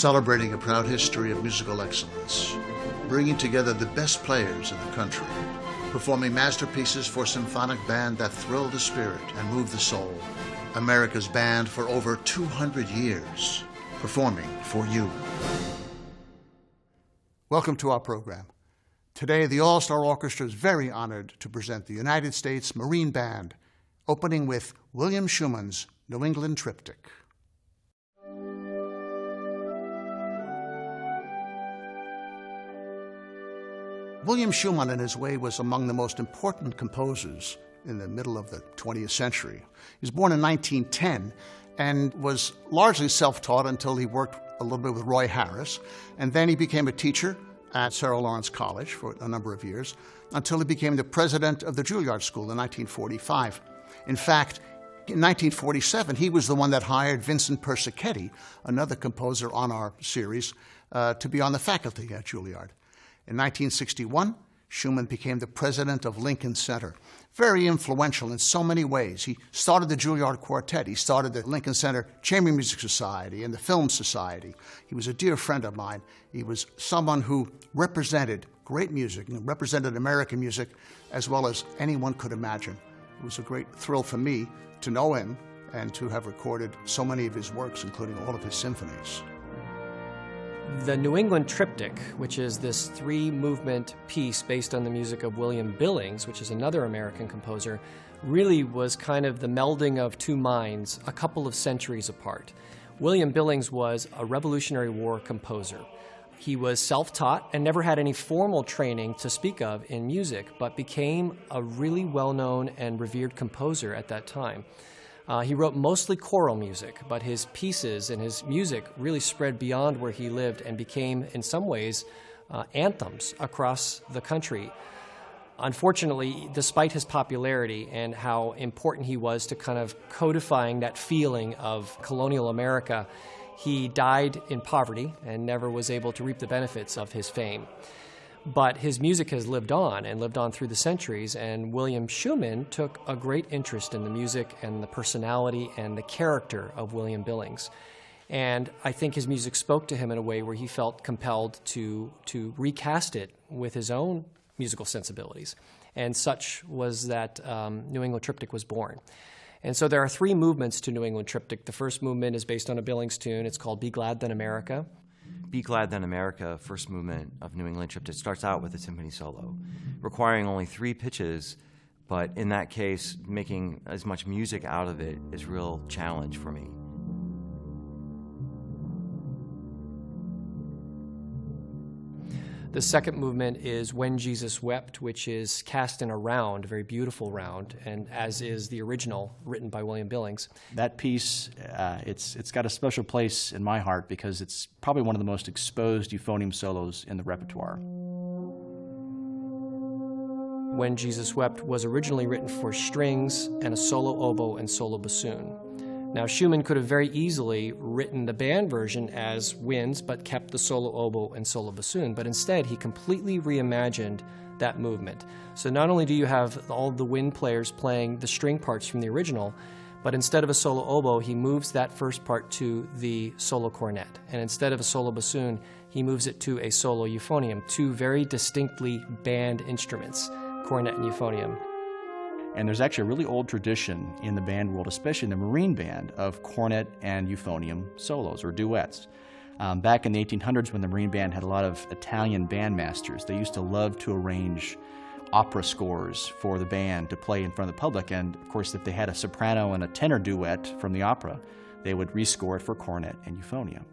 celebrating a proud history of musical excellence, bringing together the best players in the country, performing masterpieces for symphonic band that thrill the spirit and move the soul. America's band for over 200 years, performing for you. Welcome to our program. Today, the All-Star Orchestra is very honored to present the United States Marine Band, opening with William Schuman's New England Triptych. William Schuman, in his way, was among the most important composers in the middle of the 20th century. He was born in 1910 and was largely self-taught until he worked a little bit with Roy Harris, and then he became a teacher at Sarah Lawrence College for a number of years until he became the president of the Juilliard School in 1945. In fact, in 1947, he was the one that hired Vincent Persichetti, another composer on our series, to be on the faculty at Juilliard. In 1961, Schuman became the president of Lincoln Center. Very influential in so many ways. He started the Juilliard Quartet. He started the Lincoln Center Chamber Music Society and the Film Society. He was a dear friend of mine. He was someone who represented great music and represented American music as well as anyone could imagine. It was a great thrill for me to know him and to have recorded so many of his works, including all of his symphonies. The New England Triptych, which is this three-movement piece based on the music of William Billings, which is another American composer, really was kind of the melding of two minds a couple of centuries apart. William Billings was a Revolutionary War composer. He was self-taught and never had any formal training to speak of in music, but became a really well-known and revered composer at that time. He wrote mostly choral music, but his pieces and his music really spread beyond where he lived and became, in some ways, anthems across the country. Unfortunately, despite his popularity and how important he was to kind of codifying that feeling of colonial America, he died in poverty and never was able to reap the benefits of his fame. But his music has lived on and lived on through the centuries, and William Schuman took a great interest in the music and the personality and the character of William Billings. And I think his music spoke to him in a way where he felt compelled to recast it with his own musical sensibilities. And such was that New England Triptych was born. And so there are three movements to New England Triptych. The first movement is based on a Billings tune. It's called Be Glad Then America. Be Glad Then America, first movement of New England Triptych, starts out with a symphony solo, requiring only 3 pitches, but in that case, making as much music out of it is a real challenge for me. The second movement is When Jesus Wept, which is cast in a round, a very beautiful round, and as is the original written by William Billings. That piece, it's got a special place in my heart because it's probably one of the most exposed euphonium solos in the repertoire. When Jesus Wept was originally written for strings and a solo oboe and solo bassoon. Now, Schuman could have very easily written the band version as winds, but kept the solo oboe and solo bassoon, but instead he completely reimagined that movement. So not only do you have all the wind players playing the string parts from the original, but instead of a solo oboe, he moves that first part to the solo cornet. And instead of a solo bassoon, he moves it to a solo euphonium, two very distinctly band instruments, cornet and euphonium. And there's actually a really old tradition in the band world, especially in the Marine Band, of cornet and euphonium solos or duets. Back in the 1800s, when the Marine Band had a lot of Italian bandmasters, they used to love to arrange opera scores for the band to play in front of the public. And of course, if they had a soprano and a tenor duet from the opera, they would rescore it for cornet and euphonium.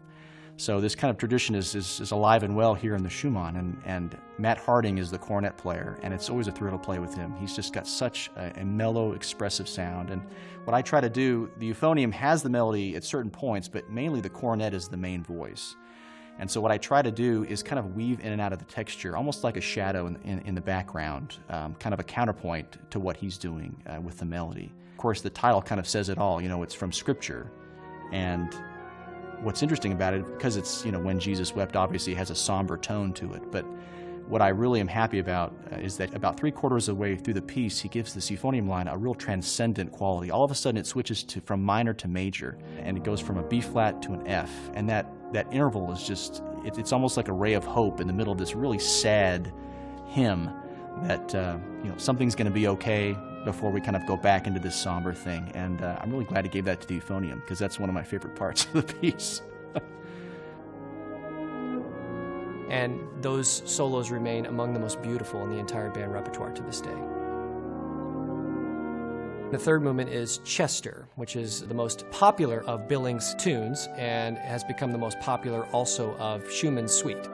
So this kind of tradition is alive and well here in the Schumann, and Matt Harding is the cornet player, and it's always a thrill to play with him. He's just got such a mellow, expressive sound, and what I try to do, the euphonium has the melody at certain points, but mainly the cornet is the main voice. And so what I try to do is kind of weave in and out of the texture, almost like a shadow in the background, kind of a counterpoint to what he's doing with the melody. Of course, the title kind of says it all, it's from Scripture, and what's interesting about it, because it's, When Jesus Wept, obviously has a somber tone to it, but what I really am happy about is that about 3/4 of the way through the piece, he gives this euphonium line a real transcendent quality. All of a sudden it switches from minor to major, and it goes from a B flat to an F. And that interval is just, it's almost like a ray of hope in the middle of this really sad hymn that something's going to be okay before we kind of go back into this somber thing. And I'm really glad he gave that to the euphonium, because that's one of my favorite parts of the piece. And those solos remain among the most beautiful in the entire band repertoire to this day. The third movement is Chester, which is the most popular of Billings' tunes and has become the most popular also of Schumann's suite.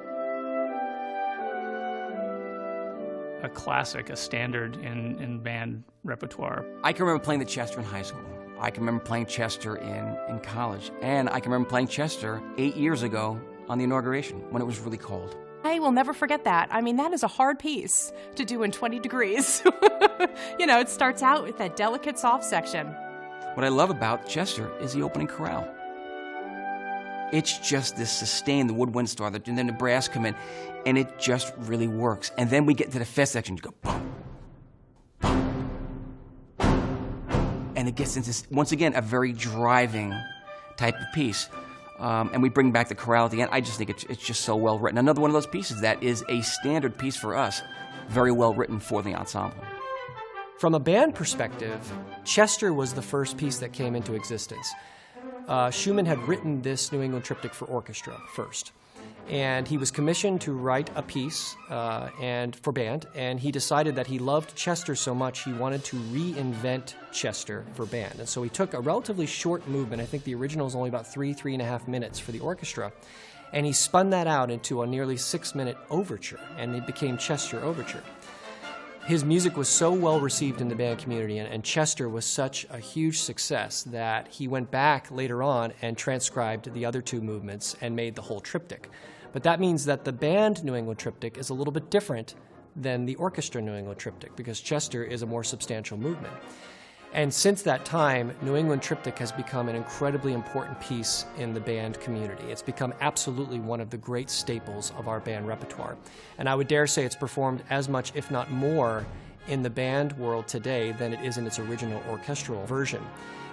A classic, a standard in band repertoire. I can remember playing the Chester in high school. I can remember playing Chester in college. And I can remember playing Chester 8 years ago on the inauguration when it was really cold. I will never forget that. I mean, that is a hard piece to do in 20 degrees. It starts out with that delicate soft section. What I love about Chester is the opening chorale. It's just this sustained, the woodwind start, and then the brass come in, and it just really works. And then we get to the fifth section, you go boom, boom, and it gets into, once again, a very driving type of piece. And we bring back the chorale at the end. I just think it's just so well written. Another one of those pieces that is a standard piece for us, very well written for the ensemble. From a band perspective, Chester was the first piece that came into existence. Schumann had written this New England Triptych for orchestra first, and he was commissioned to write a piece and for band, and he decided that he loved Chester so much he wanted to reinvent Chester for band. And so he took a relatively short movement. I think the original is only about 3.5 minutes for the orchestra, and he spun that out into a nearly 6-minute overture, and it became Chester Overture. His music was so well received in the band community, and Chester was such a huge success that he went back later on and transcribed the other two movements and made the whole triptych. But that means that the band New England Triptych is a little bit different than the orchestra New England Triptych, because Chester is a more substantial movement. And since that time, New England Triptych has become an incredibly important piece in the band community. It's become absolutely one of the great staples of our band repertoire. And I would dare say it's performed as much, if not more, in the band world today than it is in its original orchestral version.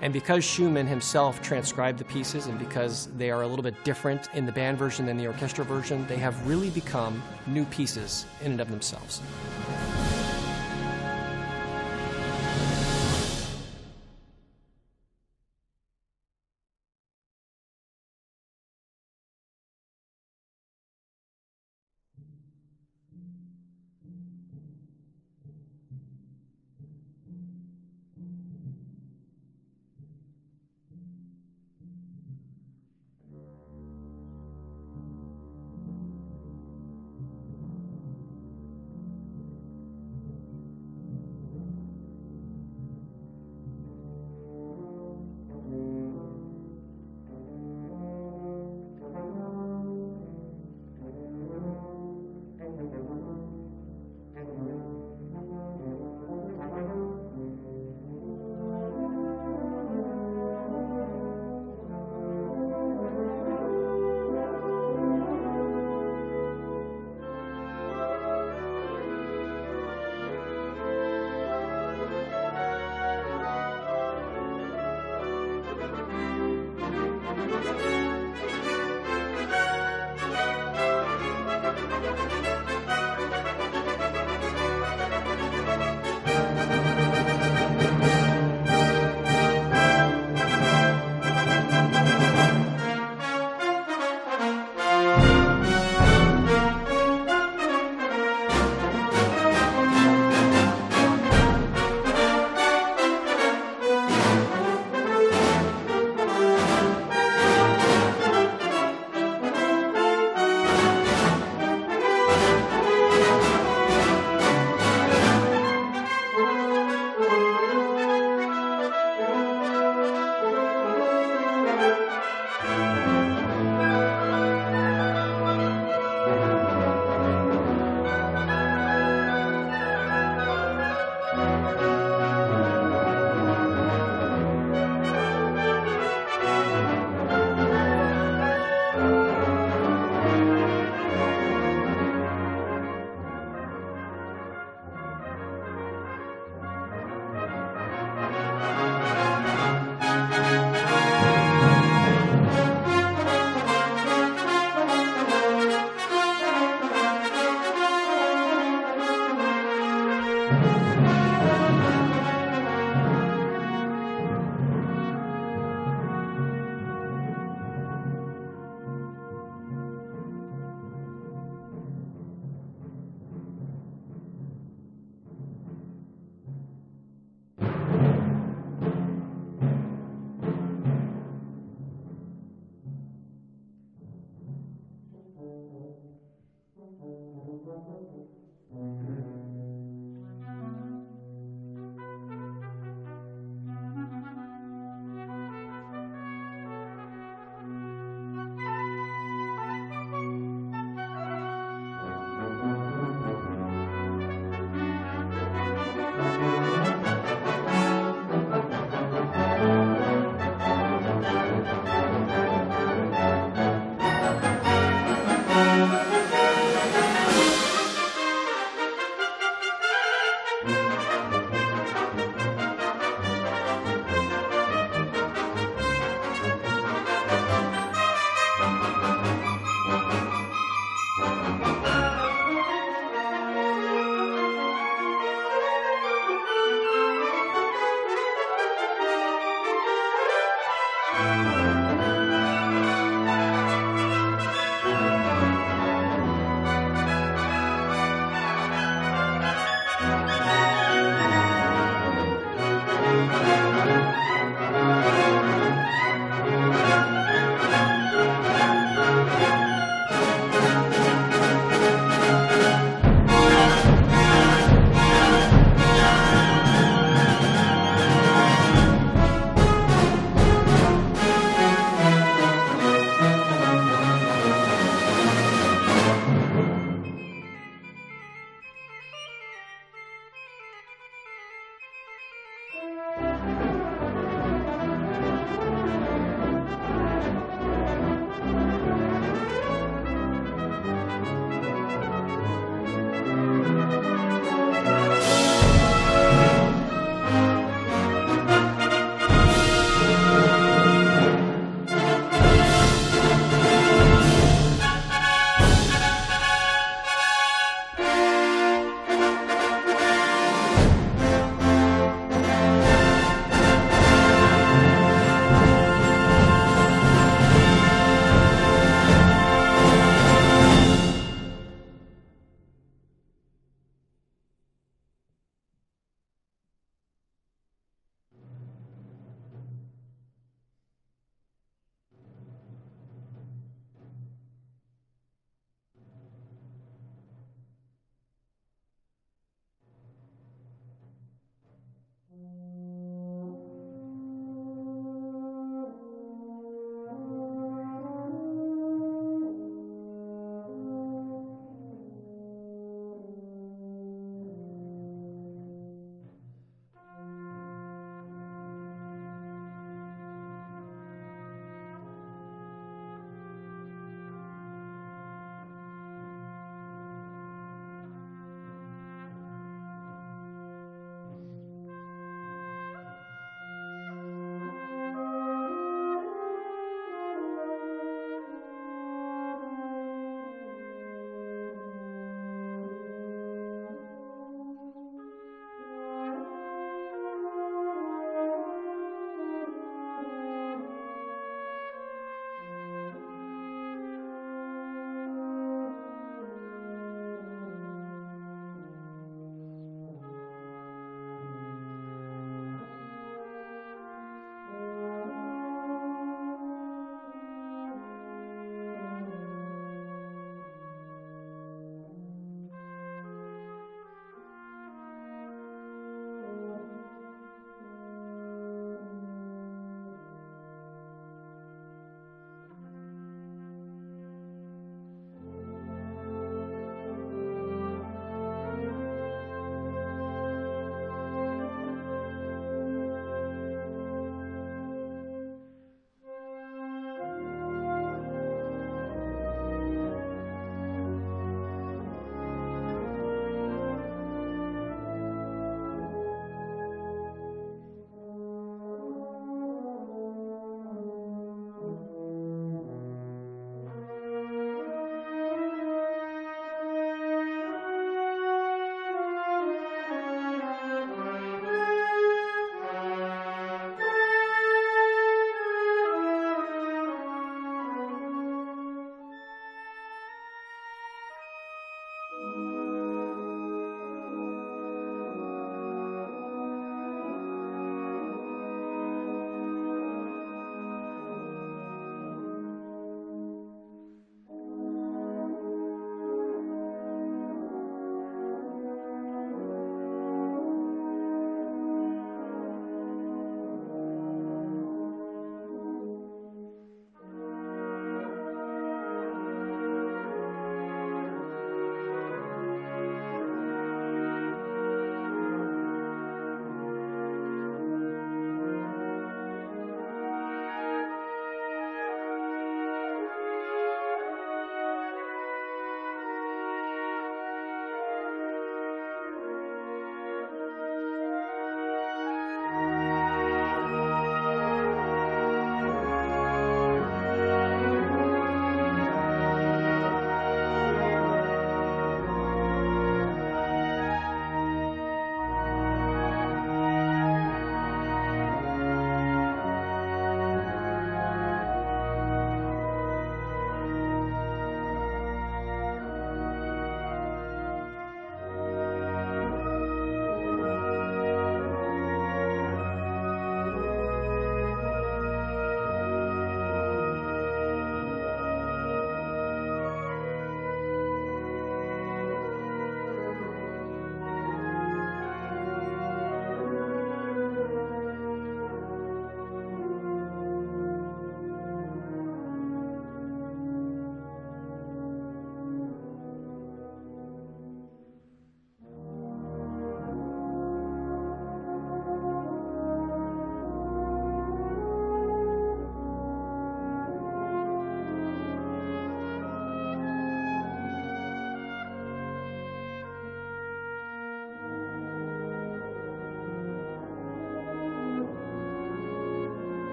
And because Schumann himself transcribed the pieces, and because they are a little bit different in the band version than the orchestral version, they have really become new pieces in and of themselves.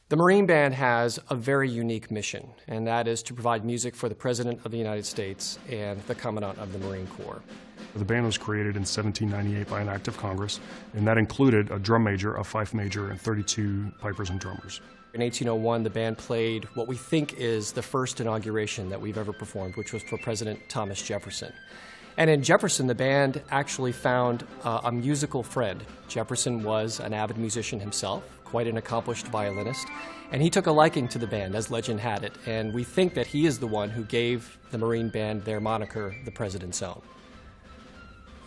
The Marine Band has a very unique mission, and that is to provide music for the President of the United States and the Commandant of the Marine Corps. The band was created in 1798 by an act of Congress, and that included a drum major, a fife major, and 32 pipers and drummers. In 1801, the band played what we think is the first inauguration that we've ever performed, which was for President Thomas Jefferson. And in Jefferson, the band actually found a musical friend. Jefferson was an avid musician himself, quite an accomplished violinist, and he took a liking to the band, as legend had it, and we think that he is the one who gave the Marine Band their moniker, the President's Own.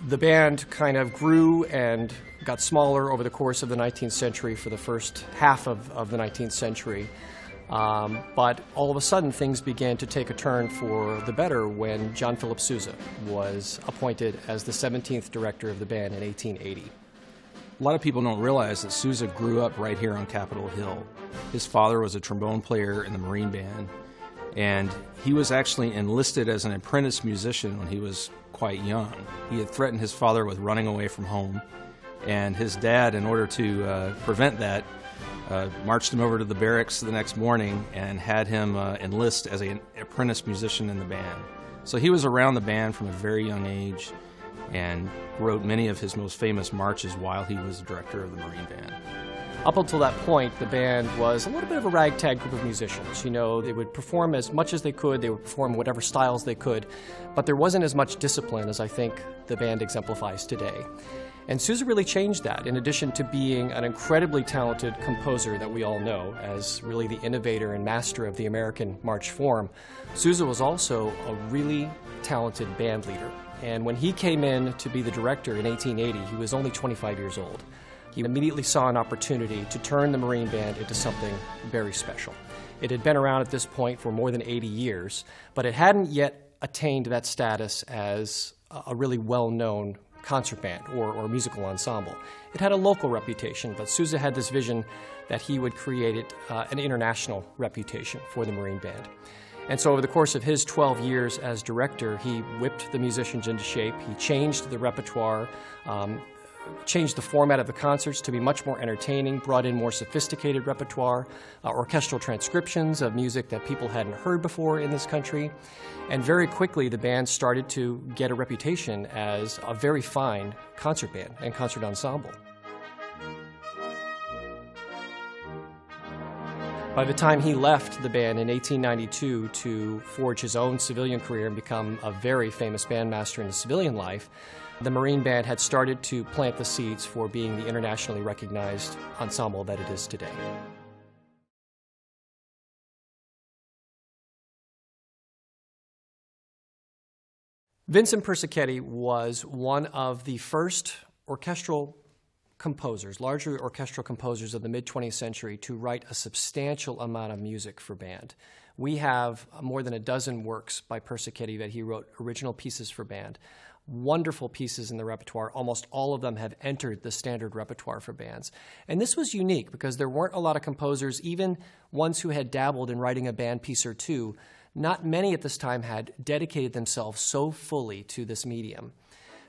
The band kind of grew and got smaller over the course of the 19th century for the first half of the 19th century. But all of a sudden, things began to take a turn for the better when John Philip Sousa was appointed as the 17th director of the band in 1880. A lot of people don't realize that Sousa grew up right here on Capitol Hill. His father was a trombone player in the Marine Band, and he was actually enlisted as an apprentice musician when he was quite young. He had threatened his father with running away from home, and his dad, in order to prevent that, marched him over to the barracks the next morning and had him enlist as an apprentice musician in the band. So he was around the band from a very young age and wrote many of his most famous marches while he was the director of the Marine Band. Up until that point, the band was a little bit of a ragtag group of musicians. You know, they would perform as much as they could, they would perform whatever styles they could, but there wasn't as much discipline as I think the band exemplifies today. And Sousa really changed that. In addition to being an incredibly talented composer that we all know as really the innovator and master of the American march form, Sousa was also a really talented band leader. And when he came in to be the director in 1880, he was only 25 years old. He immediately saw an opportunity to turn the Marine Band into something very special. It had been around at this point for more than 80 years, but it hadn't yet attained that status as a really well-known concert band or musical ensemble. It had a local reputation, but Sousa had this vision that he would create an international reputation for the Marine Band. And so over the course of his 12 years as director, he whipped the musicians into shape. He changed the repertoire, changed the format of the concerts to be much more entertaining, brought in more sophisticated repertoire, orchestral transcriptions of music that people hadn't heard before in this country. And very quickly, the band started to get a reputation as a very fine concert band and concert ensemble. By the time he left the band in 1892 to forge his own civilian career and become a very famous bandmaster in his civilian life, the Marine Band had started to plant the seeds for being the internationally recognized ensemble that it is today. Vincent Persichetti was one of the first orchestral composers, largely orchestral composers of the mid-20th century, to write a substantial amount of music for band. We have more than a dozen works by Persichetti that he wrote original pieces for band. Wonderful pieces in the repertoire. Almost all of them have entered the standard repertoire for bands. And this was unique because there weren't a lot of composers, even ones who had dabbled in writing a band piece or two. Not many at this time had dedicated themselves so fully to this medium.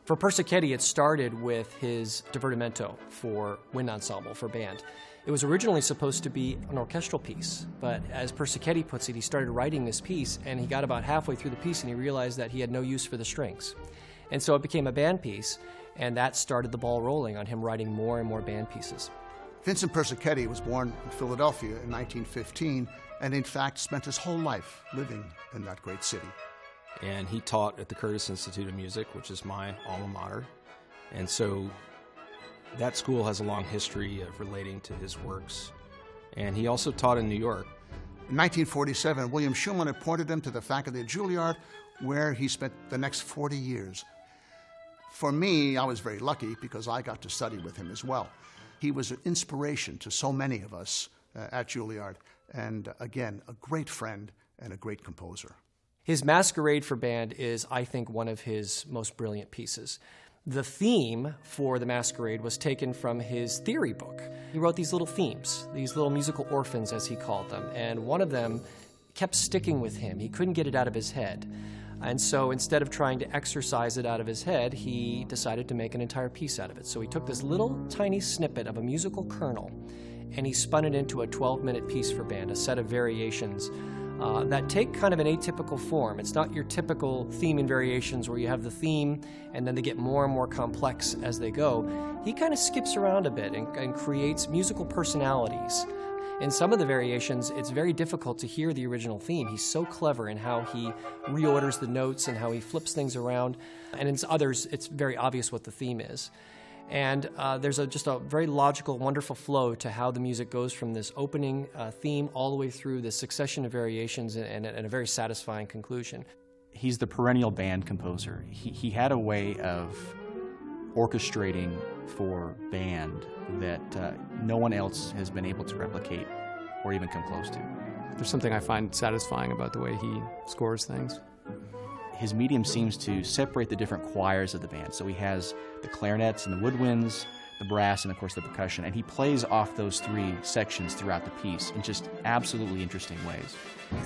For Persichetti, it started with his divertimento for wind ensemble, for band. It was originally supposed to be an orchestral piece, but as Persichetti puts it, he started writing this piece and he got about halfway through the piece and he realized that he had no use for the strings. And so it became a band piece, and that started the ball rolling on him writing more and more band pieces. Vincent Persichetti was born in Philadelphia in 1915 and in fact spent his whole life living in that great city. And he taught at the Curtis Institute of Music, which is my alma mater. And so that school has a long history of relating to his works. And he also taught in New York. In 1947, William Schuman appointed him to the faculty at Juilliard, where he spent the next 40 years. For me, I was very lucky because I got to study with him as well. He was an inspiration to so many of us at Juilliard, and again, a great friend and a great composer. His Masquerade for band is, I think, one of his most brilliant pieces. The theme for the Masquerade was taken from his theory book. He wrote these little themes, these little musical orphans, as he called them, and one of them kept sticking with him. He couldn't get it out of his head. And so instead of trying to exercise it out of his head, he decided to make an entire piece out of it. So he took this little tiny snippet of a musical kernel and he spun it into a 12-minute piece for band, a set of variations that take kind of an atypical form. It's not your typical theme and variations where you have the theme and then they get more and more complex as they go. He kind of skips around a bit and creates musical personalities. In some of the variations, it's very difficult to hear the original theme. He's so clever in how he reorders the notes and how he flips things around. And in others, it's very obvious what the theme is. And there's just a very logical, wonderful flow to how the music goes from this opening theme all the way through this succession of variations and a very satisfying conclusion. He's the perennial band composer. He had a way of orchestrating for band that no one else has been able to replicate or even come close to. There's something I find satisfying about the way he scores things. His medium seems to separate the different choirs of the band. So he has the clarinets and the woodwinds, the brass, and of course the percussion, and he plays off those three sections throughout the piece in just absolutely interesting ways.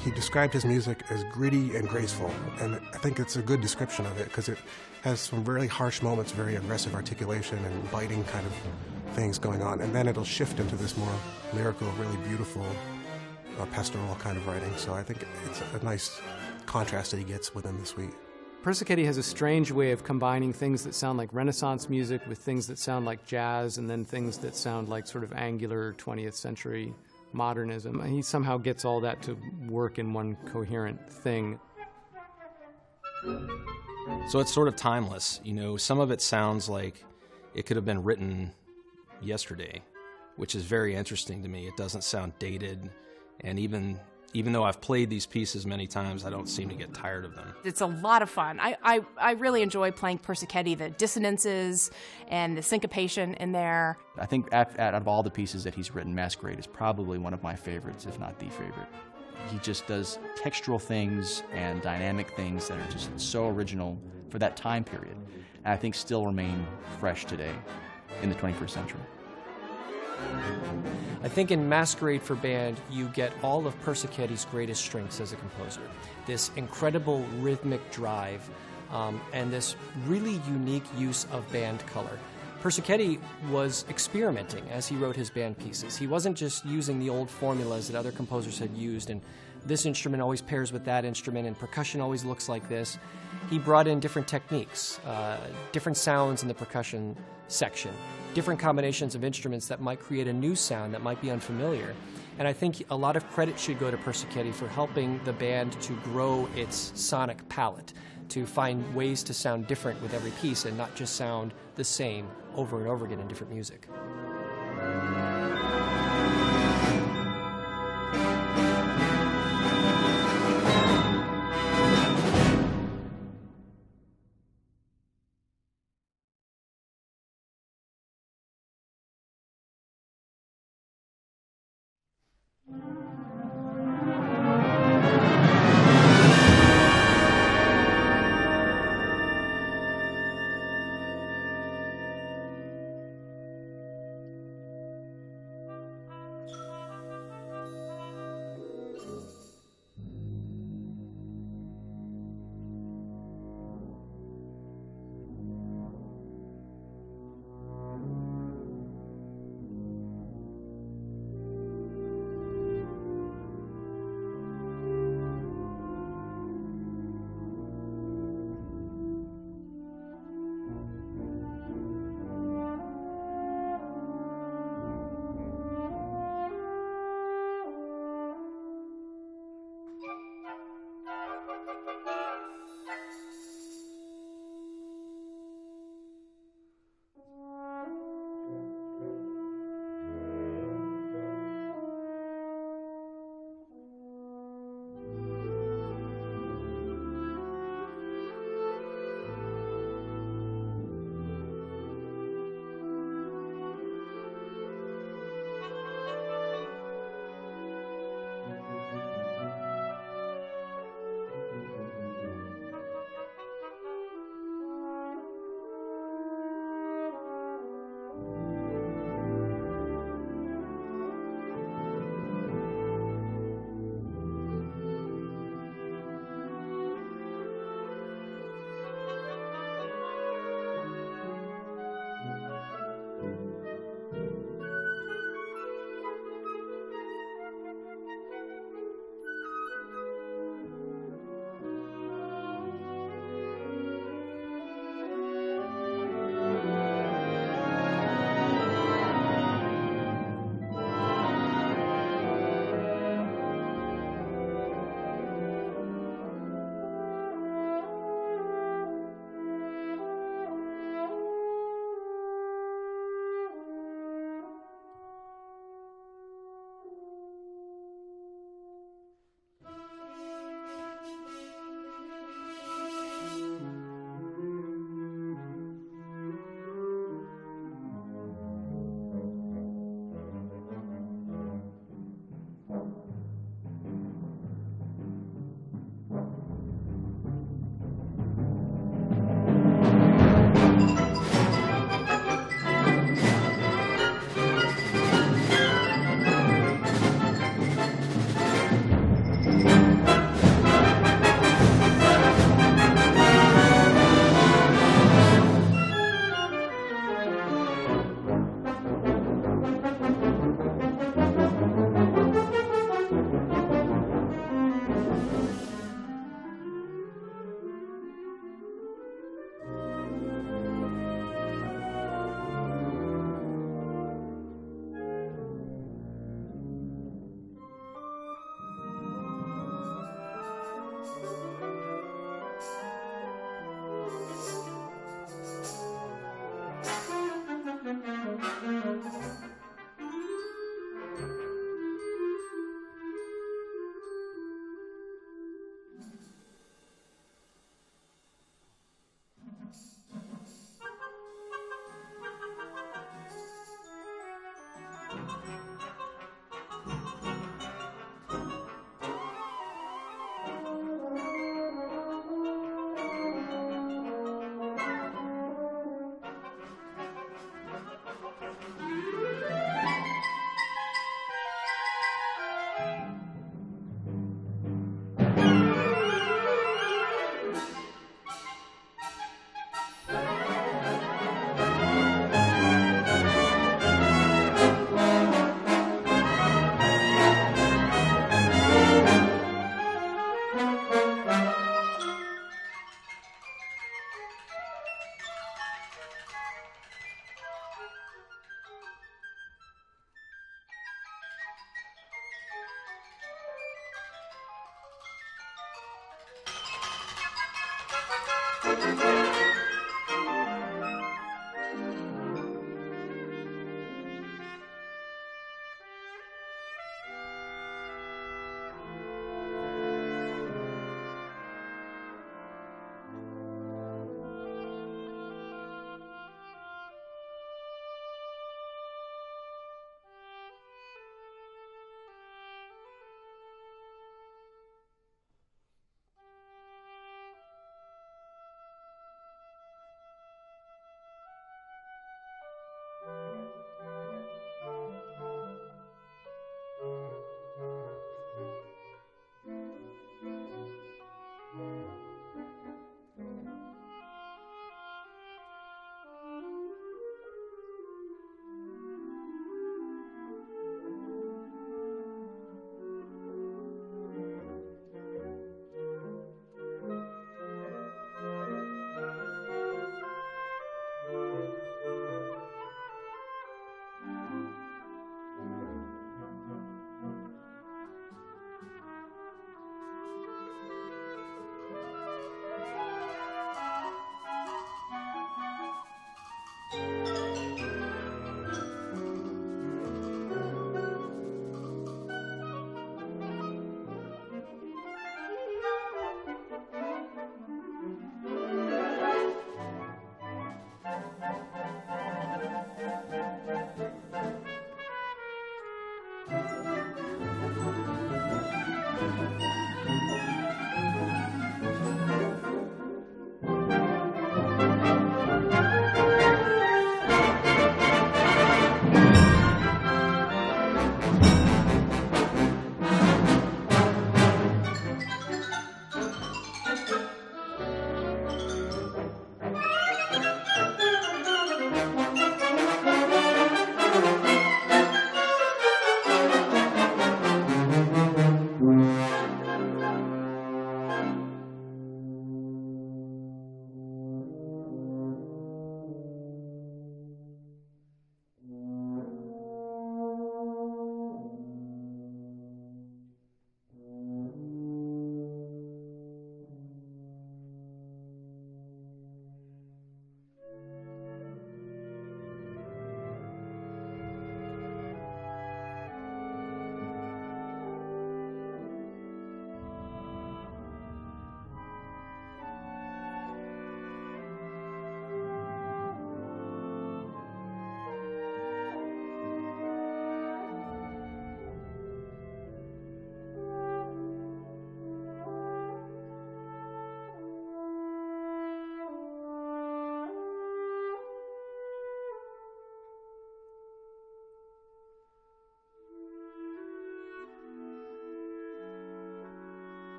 He described his music as gritty and graceful, and I think it's a good description of it because it has some very harsh moments, very aggressive articulation and biting kind of things going on, and then it'll shift into this more lyrical, really beautiful, pastoral kind of writing. So I think it's a nice contrast that he gets within the suite. Persichetti has a strange way of combining things that sound like Renaissance music with things that sound like jazz and then things that sound like sort of angular 20th century modernism. He somehow gets all that to work in one coherent thing. So it's sort of timeless. You know, some of it sounds like it could have been written yesterday, which is very interesting to me. It doesn't sound dated, and even though I've played these pieces many times, I don't seem to get tired of them. It's a lot of fun. I really enjoy playing Persichetti, the dissonances and the syncopation in there. I think out of all the pieces that he's written, Masquerade is probably one of my favorites, if not the favorite. He just does textural things and dynamic things that are just so original for that time period, and I think still remain fresh today in the 21st century. I think in Masquerade for Band, you get all of Persicchetti's greatest strengths as a composer. This incredible rhythmic drive and this really unique use of band color. Persichetti was experimenting as he wrote his band pieces. He wasn't just using the old formulas that other composers had used, and this instrument always pairs with that instrument, and percussion always looks like this. He brought in different techniques, different sounds in the percussion section, different combinations of instruments that might create a new sound that might be unfamiliar. And I think a lot of credit should go to Persichetti for helping the band to grow its sonic palette, to find ways to sound different with every piece and not just sound the same over and over again in different music.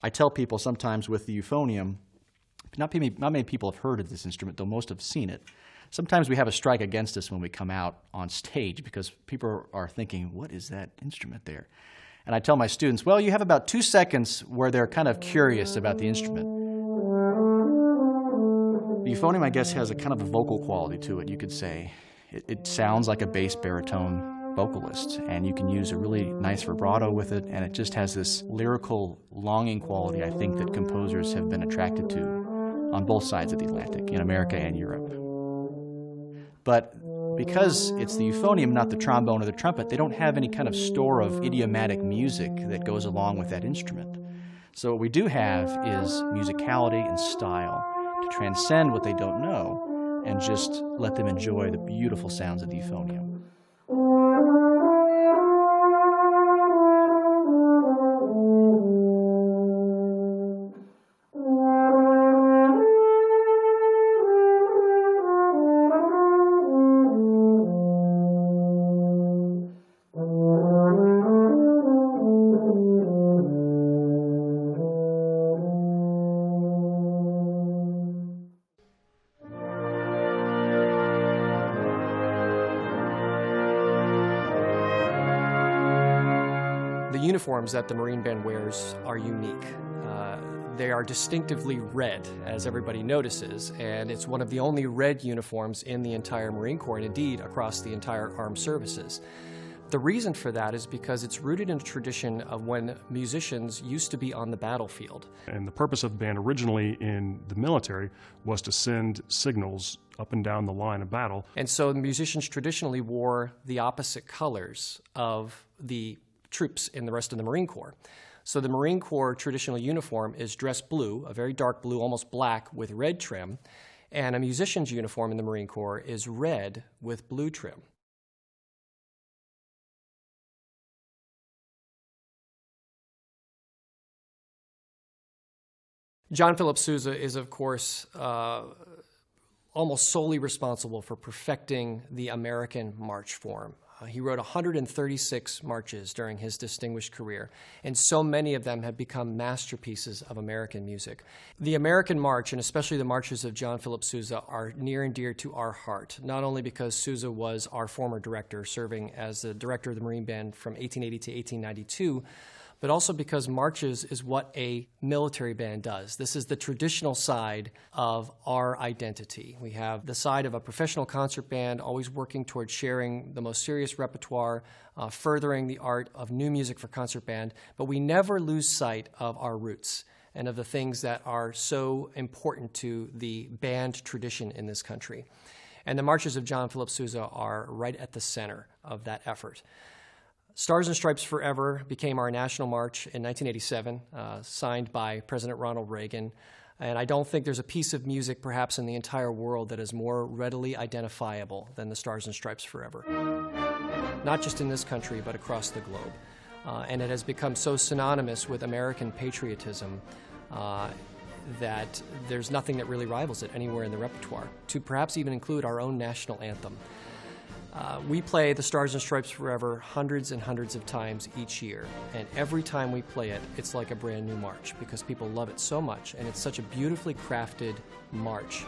I tell people sometimes with the euphonium, not many people have heard of this instrument, though most have seen it. Sometimes we have a strike against us when we come out on stage because people are thinking, what is that instrument there? And I tell my students, well, you have about 2 seconds where they're kind of curious about the instrument. The euphonium, I guess, has a kind of a vocal quality to it, you could say. It sounds like a bass baritone vocalist, and you can use a really nice vibrato with it, and it just has this lyrical longing quality I think that composers have been attracted to on both sides of the Atlantic, in America and Europe. But because it's the euphonium, not the trombone or the trumpet, they don't have any kind of store of idiomatic music that goes along with that instrument. So what we do have is musicality and style to transcend what they don't know and just let them enjoy the beautiful sounds of the euphonium. The uniforms that the Marine Band wears are unique. They are distinctively red, as everybody notices, and it's one of the only red uniforms in the entire Marine Corps, and indeed across the entire armed services. The reason for that is because it's rooted in a tradition of when musicians used to be on the battlefield. And the purpose of the band originally in the military was to send signals up and down the line of battle. And so the musicians traditionally wore the opposite colors of the troops in the rest of the Marine Corps. So the Marine Corps traditional uniform is dress blue, a very dark blue, almost black, with red trim, and a musician's uniform in the Marine Corps is red with blue trim. John Philip Sousa is, of course, almost solely responsible for perfecting the American march form. He wrote 136 marches during his distinguished career, and so many of them have become masterpieces of American music. The American march, and especially the marches of John Philip Sousa, are near and dear to our heart, not only because Sousa was our former director, serving as the director of the Marine Band from 1880 to 1892, but also because marches is what a military band does. This is the traditional side of our identity. We have the side of a professional concert band, always working towards sharing the most serious repertoire, furthering the art of new music for concert band, but we never lose sight of our roots and of the things that are so important to the band tradition in this country. And the marches of John Philip Sousa are right at the center of that effort. Stars and Stripes Forever became our national march in 1987, signed by President Ronald Reagan. And I don't think there's a piece of music, perhaps in the entire world, that is more readily identifiable than the Stars and Stripes Forever. Not just in this country, but across the globe. And it has become so synonymous with American patriotism that there's nothing that really rivals it anywhere in the repertoire, to perhaps even include our own national anthem. We play the Stars and Stripes Forever hundreds and hundreds of times each year, and every time we play it, it's like a brand new march because people love it so much, and it's such a beautifully crafted march.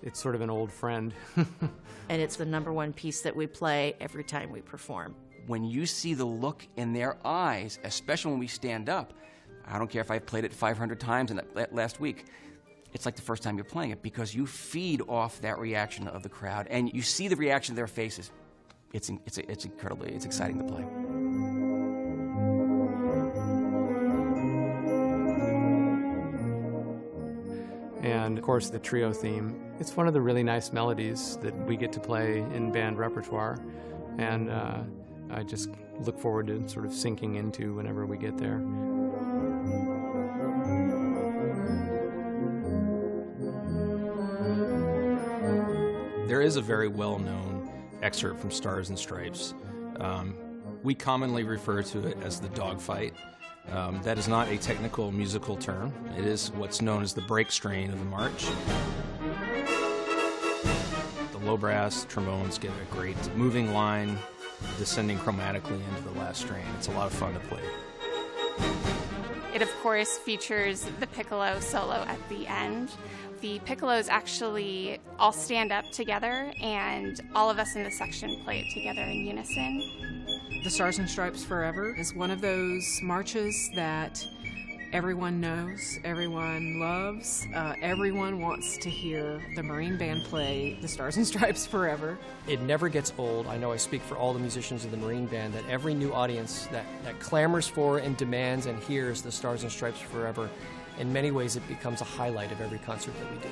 It's sort of an old friend. And it's the #1 piece that we play every time we perform. When you see the look in their eyes, especially when we stand up, I don't care if I've played it 500 times in that last week, it's like the first time you're playing it because you feed off that reaction of the crowd and you see the reaction of their faces. It's incredibly, it's exciting to play. And of course the trio theme. It's one of the really nice melodies that we get to play in band repertoire, and I just look forward to sort of sinking into whenever we get there. There is a very well-known excerpt from Stars and Stripes. We commonly refer to it as the dogfight. That is not a technical musical term. It is what's known as the break strain of the march. The low brass trombones get a great moving line, descending chromatically into the last strain. It's a lot of fun to play. It, of course, features the piccolo solo at the end. The piccolos actually all stand up together, and all of us in the section play it together in unison. The Stars and Stripes Forever is one of those marches that everyone knows, everyone loves, everyone wants to hear the Marine Band play the Stars and Stripes Forever. It never gets old. I know I speak for all the musicians of the Marine Band that every new audience that clamors for and demands and hears the Stars and Stripes Forever, in many ways it becomes a highlight of every concert that we do.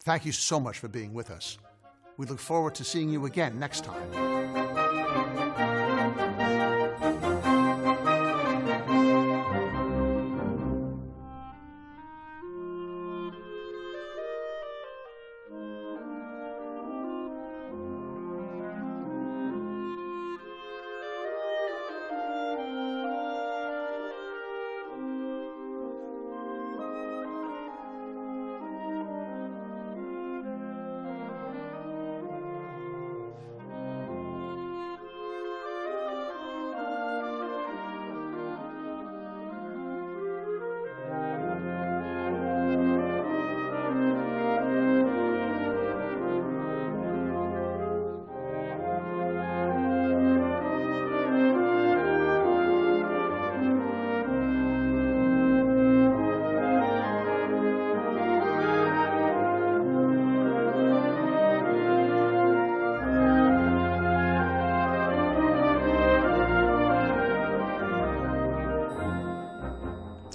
Thank you so much for being with us. We look forward to seeing you again next time.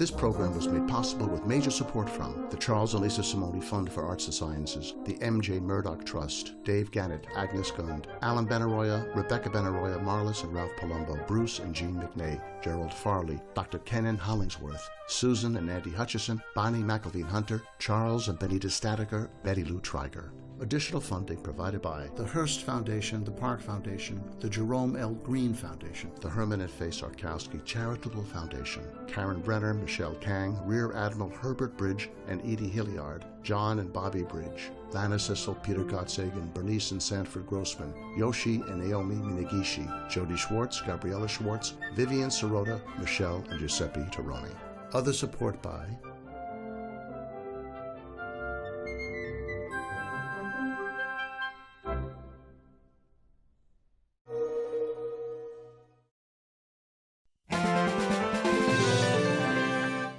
This program was made possible with major support from the Charles and Lisa Simone Fund for Arts and Sciences, the M.J. Murdoch Trust, Dave Gannett, Agnes Gund, Alan Benaroya, Rebecca Benaroya, Marlis and Ralph Palumbo, Bruce and Jean McNay, Gerald Farley, Dr. Kenan Hollingsworth, Susan and Andy Hutchison, Bonnie McElveen Hunter, Charles and Benita Statiker, Betty Lou Triger. Additional funding provided by the Hearst Foundation, the Park Foundation, the Jerome L. Green Foundation, the Herman and Faye Sarkowski Charitable Foundation, Karen Brenner, Michelle Kang, Rear Admiral Herbert Bridge and Edie Hilliard, John and Bobby Bridge, Lana Sissel, Peter Gottsagen, Bernice and Sanford Grossman, Yoshi and Naomi Minagishi, Jody Schwartz, Gabriella Schwartz, Vivian Sirota, Michelle and Giuseppe Taroni. Other support by